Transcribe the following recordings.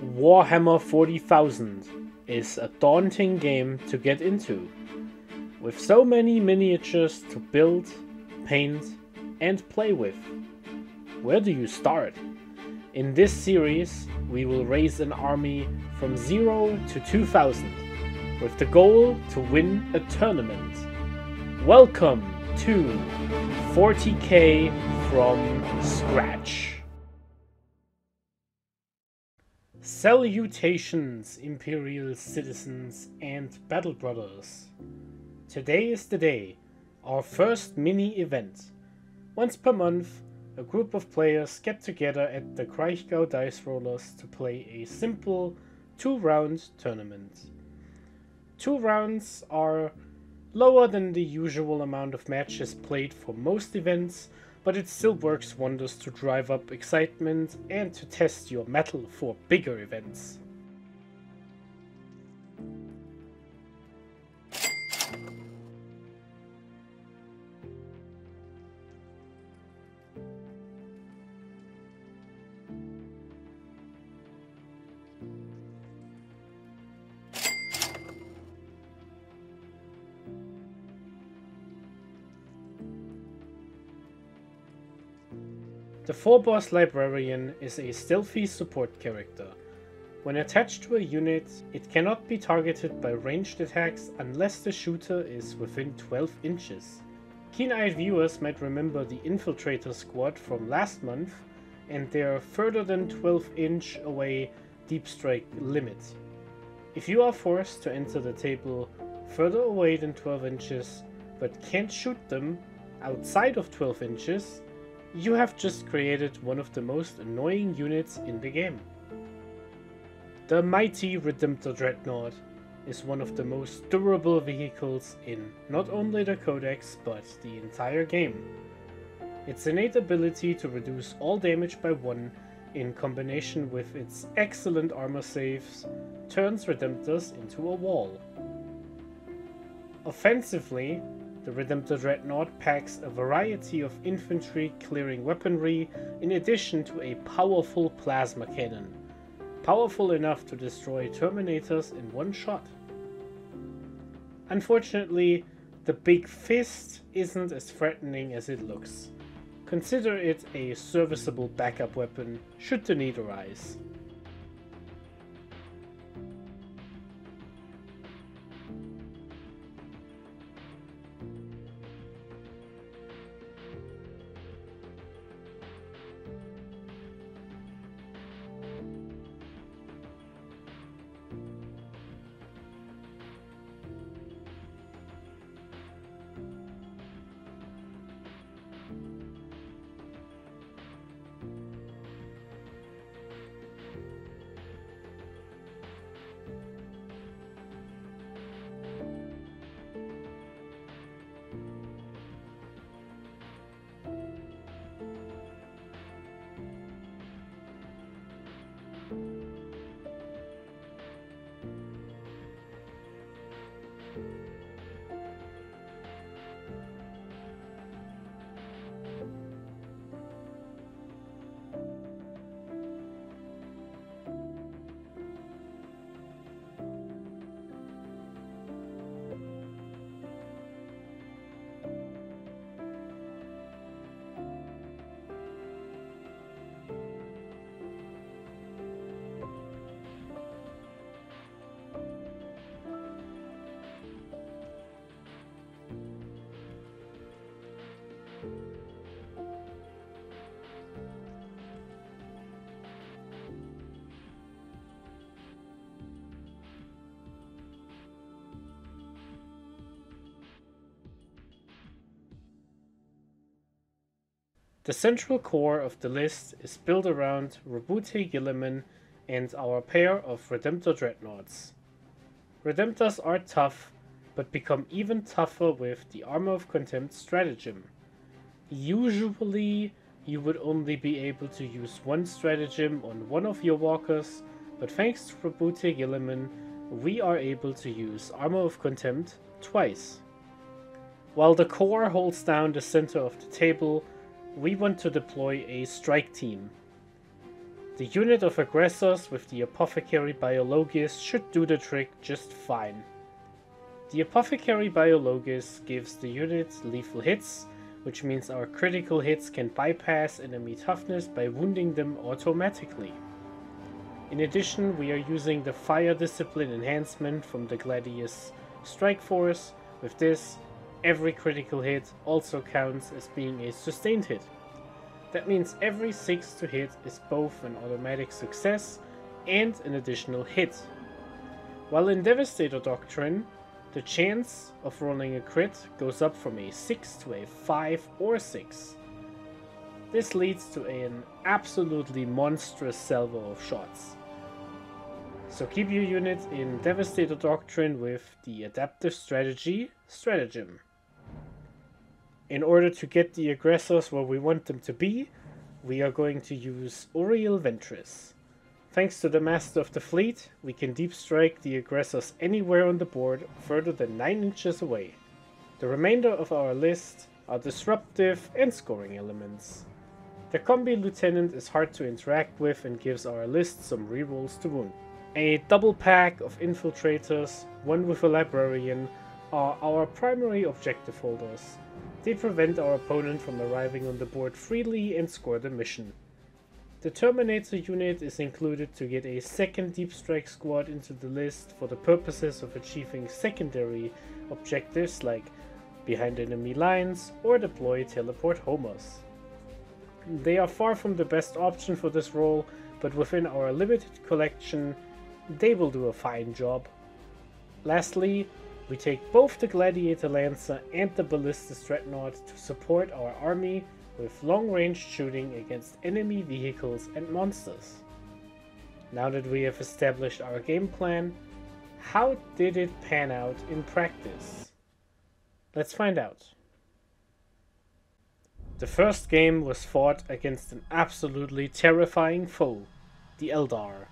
Warhammer 40,000 is a daunting game to get into. With so many miniatures to build, paint, and play with. Where do you start? In this series, we will raise an army from 0 to 2000, with the goal to win a tournament. Welcome to 40k from scratch. Salutations, Imperial citizens and battle brothers. Today is the day, our first mini event. Once per month, a group of players get together at the Kraichgau Dicerollers to play a simple 2-round tournament. 2 rounds are lower than the usual amount of matches played for most events, but it still works wonders to drive up excitement and to test your mettle for bigger events. The 4-boss librarian is a stealthy support character. When attached to a unit, it cannot be targeted by ranged attacks unless the shooter is within 12 inches. Keen-eyed viewers might remember the infiltrator squad from last month and their further than 12-inch away deep strike limit. If you are forced to enter the table further away than 12 inches but can't shoot them outside of 12 inches, you have just created one of the most annoying units in the game. The mighty Redemptor Dreadnought is one of the most durable vehicles in not only the codex but the entire game. Its innate ability to reduce all damage by 1 in combination with its excellent armor saves turns Redemptors into a wall. Offensively, the Redemptor Dreadnought packs a variety of infantry clearing weaponry in addition to a powerful plasma cannon, powerful enough to destroy Terminators in one shot. Unfortunately, the Big Fist isn't as threatening as it looks. Consider it a serviceable backup weapon should the need arise. The central core of the list is built around Roboute Guilliman and our pair of Redemptor Dreadnoughts. Redemptors are tough, but become even tougher with the Armor of Contempt stratagem. Usually, you would only be able to use one stratagem on one of your walkers, but thanks to Roboute Guilliman, we are able to use Armor of Contempt twice. While the core holds down the center of the table, we want to deploy a strike team. The unit of aggressors with the Apothecary Biologist should do the trick just fine. The Apothecary Biologist gives the unit lethal hits, which means our critical hits can bypass enemy toughness by wounding them automatically. In addition, we are using the Fire Discipline enhancement from the Gladius Strike Force. With this, every critical hit also counts as being a sustained hit. That means every 6 to hit is both an automatic success and an additional hit. While in Devastator Doctrine, the chance of rolling a crit goes up from a 6 to a 5 or 6. This leads to an absolutely monstrous salvo of shots. So keep your unit in Devastator Doctrine with the adaptive strategy, Stratagem. In order to get the aggressors where we want them to be, we are going to use Uriel Ventris. Thanks to the Master of the Fleet, we can deep strike the aggressors anywhere on the board further than 9 inches away. The remainder of our list are disruptive and scoring elements. The Combi Lieutenant is hard to interact with and gives our list some rerolls to wound. A double pack of Infiltrators, one with a Librarian, are our primary objective holders. They prevent our opponent from arriving on the board freely and score the mission. The Terminator unit is included to get a second Deep Strike squad into the list for the purposes of achieving secondary objectives like behind enemy lines or deploy teleport homers. They are far from the best option for this role, but within our limited collection, they will do a fine job. Lastly, we take both the Gladiator Lancer and the Ballistus Dreadnought to support our army with long-range shooting against enemy vehicles and monsters. Now that we have established our game plan, how did it pan out in practice? Let's find out. The first game was fought against an absolutely terrifying foe, the Eldar.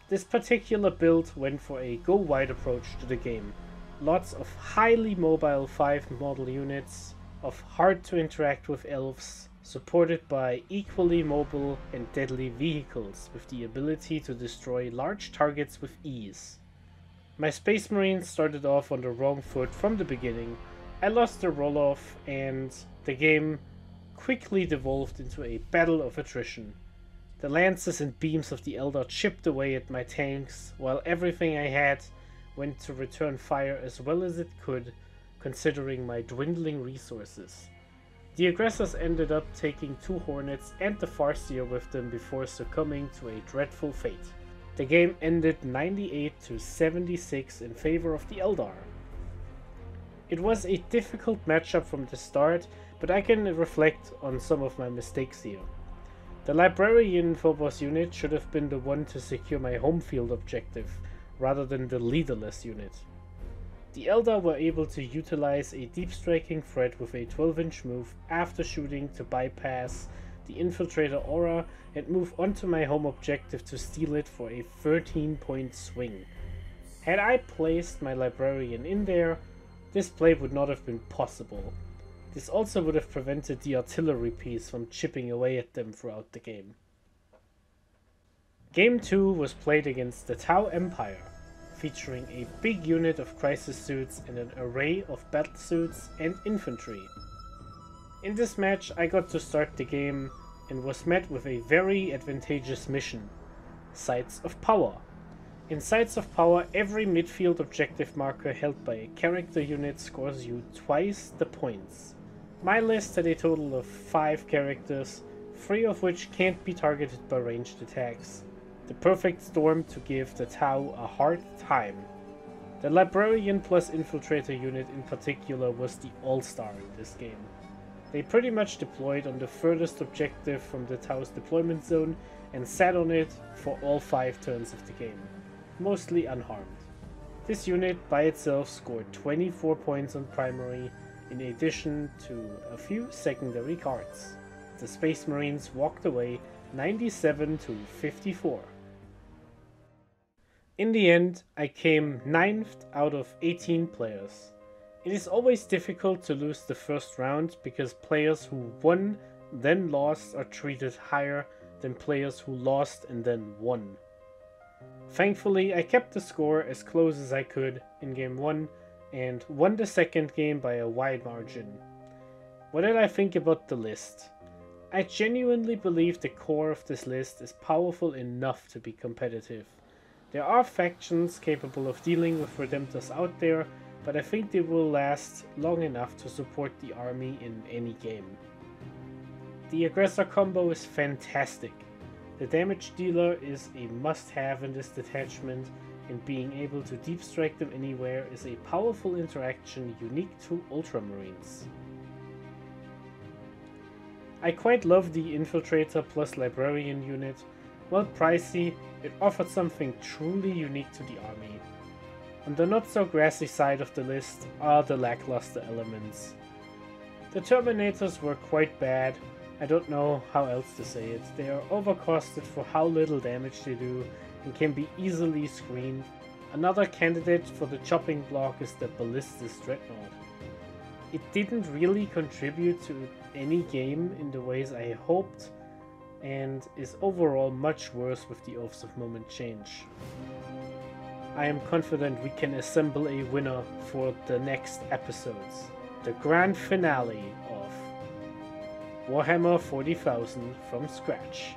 This particular build went for a go-wide approach to the game. Lots of highly mobile 5 model units of hard to interact with elves, supported by equally mobile and deadly vehicles with the ability to destroy large targets with ease. My Space Marines started off on the wrong foot from the beginning. I lost the roll-off and the game quickly devolved into a battle of attrition. The lances and beams of the Eldar chipped away at my tanks, while everything I had went to return fire as well as it could, considering my dwindling resources. The aggressors ended up taking 2 Hornets and the Farseer with them before succumbing to a dreadful fate. The game ended 98 to 76 in favor of the Eldar. It was a difficult matchup from the start, but I can reflect on some of my mistakes here. The Librarian Phobos unit should have been the one to secure my home field objective, rather than the leaderless unit. The Eldar were able to utilize a deep striking threat with a 12-inch move after shooting to bypass the Infiltrator aura and move onto my home objective to steal it for a 13-point swing. Had I placed my Librarian in there, this play would not have been possible. This also would have prevented the artillery piece from chipping away at them throughout the game. Game 2 was played against the Tau Empire, featuring a big unit of crisis suits and an array of battle suits and infantry. In this match I got to start the game and was met with a very advantageous mission, Sites of Power. In Sites of Power, every midfield objective marker held by a character unit scores you twice the points. My list had a total of 5 characters, 3 of which can't be targeted by ranged attacks. The perfect storm to give the Tau a hard time. The Librarian plus Infiltrator unit in particular was the all-star in this game. They pretty much deployed on the furthest objective from the Tau's deployment zone and sat on it for all 5 turns of the game, mostly unharmed. This unit by itself scored 24 points on primary, in addition to a few secondary cards. The Space Marines walked away 97 to 54. In the end, I came 9th out of 18 players. It is always difficult to lose the first round because players who won then lost are treated higher than players who lost and then won. Thankfully, I kept the score as close as I could in game 1 and won the second game by a wide margin. What did I think about the list? I genuinely believe the core of this list is powerful enough to be competitive. There are factions capable of dealing with Redemptors out there, but I think they will last long enough to support the army in any game. The Aggressor combo is fantastic. The damage dealer is a must-have in this detachment, and being able to deep strike them anywhere is a powerful interaction unique to Ultramarines. I quite love the Infiltrator plus Librarian unit. While pricey, it offered something truly unique to the army. On the not so grassy side of the list are the lackluster elements. The Terminators were quite bad. I don't know how else to say it. They are overcosted for how little damage they do and can be easily screened. Another candidate for the chopping block is the Ballistus Dreadnought. It didn't really contribute to any game in the ways I hoped, and is overall much worse with the Oaths of Moment change. I am confident we can assemble a winner for the next episodes, the grand finale of Warhammer 40,000 from scratch.